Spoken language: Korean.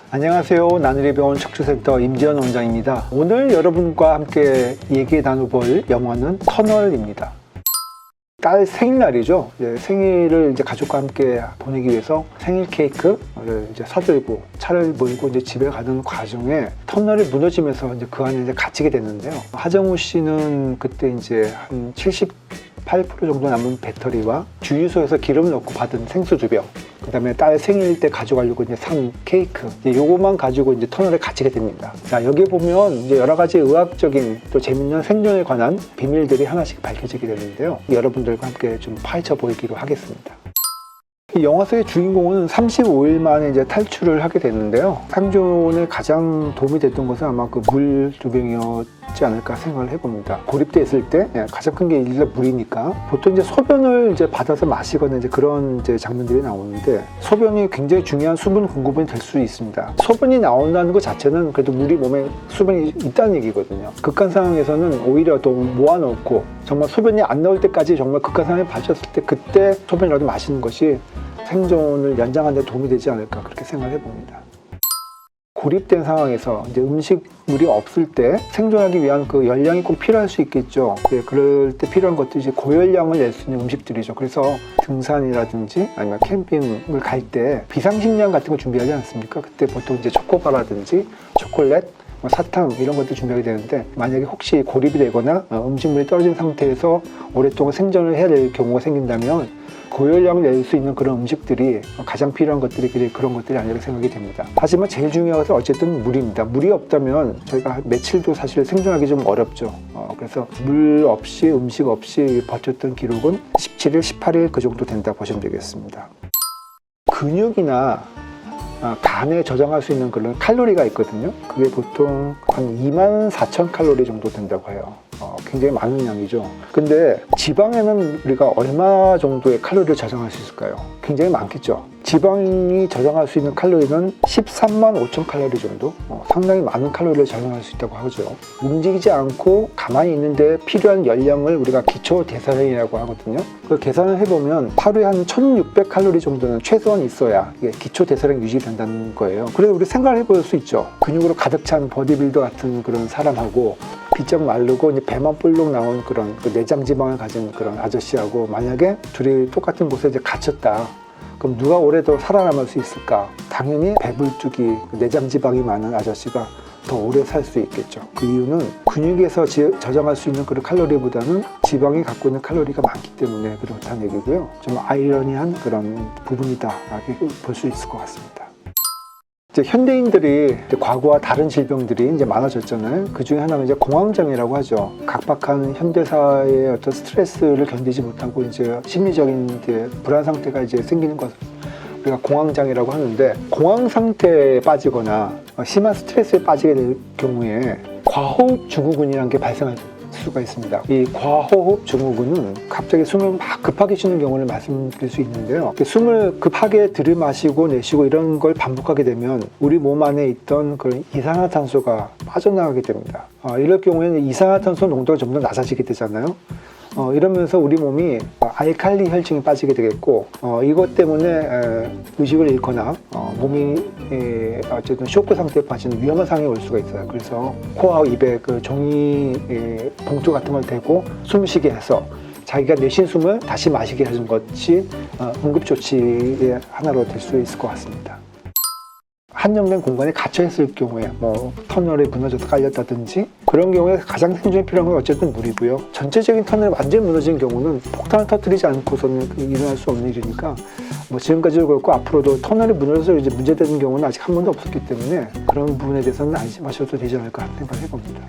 안녕하세요. 나누리병원 척추센터 임지연 원장입니다. 오늘 여러분과 함께 얘기 나눠볼 영화는 터널입니다. 딸 생일날이죠. 생일을 가족과 함께 보내기 위해서 생일 케이크를 사들고 차를 몰고 집에 가는 과정에 터널이 무너지면서 그 안에 갇히게 됐는데요. 하정우 씨는 그때 한 78% 정도 남은 배터리와 주유소에서 기름을 넣고 받은 생수 2병, 그 다음에 딸 생일 때 가져가려고 산 케이크, 요것만 가지고 터널에 갇히게 됩니다. 자, 여기 보면 여러 가지 의학적인 또 재밌는 생존에 관한 비밀들이 하나씩 밝혀지게 되는데요. 여러분들과 함께 좀 파헤쳐 보이기로 하겠습니다. 이 영화 속의 주인공은 35일 만에 탈출을 하게 되는데요. 생존에 가장 도움이 됐던 것은 아마 그 물 2병이었지 않을까 생각을 해봅니다. 고립돼 있을 때 가장 큰 게 일단 물이니까 보통 소변을 받아서 마시거나 그런 장면들이 나오는데, 소변이 굉장히 중요한 수분 공급원이 될 수 있습니다. 소변이 나온다는 것 자체는 그래도 우리 몸에 수분이 있다는 얘기거든요. 극한 상황에서는 오히려 더 모아놓고 정말 소변이 안 나올 때까지 정말 극한 상황에 빠졌을 때 그때 소변이라도 마시는 것이 생존을 연장하는 데 도움이 되지 않을까, 그렇게 생각을 해봅니다. 고립된 상황에서 음식물이 없을 때 생존하기 위한 그 열량이 꼭 필요할 수 있겠죠. 그럴 때 필요한 것들이 고열량을 낼 수 있는 음식들이죠. 그래서 등산이라든지 아니면 캠핑을 갈 때 비상식량 같은 거 준비하지 않습니까? 그때 보통 초코바라든지 초콜릿, 사탕 이런 것들 준비하게 되는데, 만약에 혹시 고립이 되거나 음식물이 떨어진 상태에서 오랫동안 생존을 해야 될 경우가 생긴다면 고열량을 낼 수 있는 그런 음식들이 가장 필요한 것들이 그런 것들이 아니라고 생각이 됩니다. 하지만 제일 중요한 것은 어쨌든 물입니다. 물이 없다면 저희가 며칠도 사실 생존하기 좀 어렵죠. 그래서 물 없이 음식 없이 버텼던 기록은 17일, 18일 그 정도 된다 보시면 되겠습니다. 근육이나 간에 저장할 수 있는 그런 칼로리가 있거든요. 그게 보통 한 24,000칼로리 정도 된다고 해요. 굉장히 많은 양이죠. 근데 지방에는 우리가 얼마 정도의 칼로리를 저장할 수 있을까요? 굉장히 많겠죠. 지방이 저장할 수 있는 칼로리는 13만 5천 칼로리 정도, 상당히 많은 칼로리를 저장할 수 있다고 하죠. 움직이지 않고 가만히 있는데 필요한 열량을 우리가 기초 대사량이라고 하거든요. 그 계산을 해보면 하루에 한 1600 칼로리 정도는 최소한 있어야 이게 기초 대사량 유지된다는 거예요. 그래서 우리 생각을 해볼 수 있죠. 근육으로 가득 찬 보디빌더 같은 그런 사람하고 비쩍 마르고 배만 볼록 나온 그런 내장 지방을 가진 그런 아저씨하고 만약에 둘이 똑같은 곳에 갇혔다. 그럼 누가 오래 더 살아남을 수 있을까? 당연히 배불뚝이 내장 지방이 많은 아저씨가 더 오래 살 수 있겠죠. 그 이유는 근육에서 저장할 수 있는 그런 칼로리보다는 지방이 갖고 있는 칼로리가 많기 때문에 그렇다는 얘기고요. 좀 아이러니한 그런 부분이다, 이렇게 볼 수 있을 것 같습니다. 현대인들이 과거와 다른 질병들이 많아졌잖아요. 그 중에 하나가 공황장애라고 하죠. 각박한 현대사의 어떤 스트레스를 견디지 못하고 심리적인 불안 상태가 생기는 것을 우리가 공황장애라고 하는데, 공황 상태에 빠지거나 심한 스트레스에 빠지게 될 경우에 과호흡 증후군이라는 게 발생할 수가 있습니다. 이 과호흡 증후군은 갑자기 숨을 막 급하게 쉬는 경우를 말씀드릴 수 있는데요. 숨을 급하게 들이마시고 내쉬고 이런 걸 반복하게 되면 우리 몸 안에 있던 그런 이산화탄소가 빠져나가게 됩니다. 이럴 경우에는 이산화탄소 농도가 좀 더 낮아지게 되잖아요. 이러면서 우리 몸이 알칼리 혈증에 빠지게 되겠고, 이것 때문에 의식을 잃거나 몸이 어쨌든 쇼크 상태에 빠지는 위험한 상황이 올 수가 있어요. 그래서 코와 입에 종이 봉투 같은 걸 대고 숨을 쉬게 해서 자기가 내쉰 숨을 다시 마시게 해준 것이 응급조치의 하나로 될 수 있을 것 같습니다. 한정된 공간에 갇혀 있을 경우에 터널이 무너져서 깔렸다든지 그런 경우에 가장 생존에 필요한 건 어쨌든 물이고요. 전체적인 터널이 완전히 무너진 경우는 폭탄을 터뜨리지 않고서는 일어날 수 없는 일이니까 지금까지도 그렇고 앞으로도 터널이 무너져서 문제되는 경우는 아직 한 번도 없었기 때문에 그런 부분에 대해서는 안심하셔도 되지 않을까 생각해 봅니다.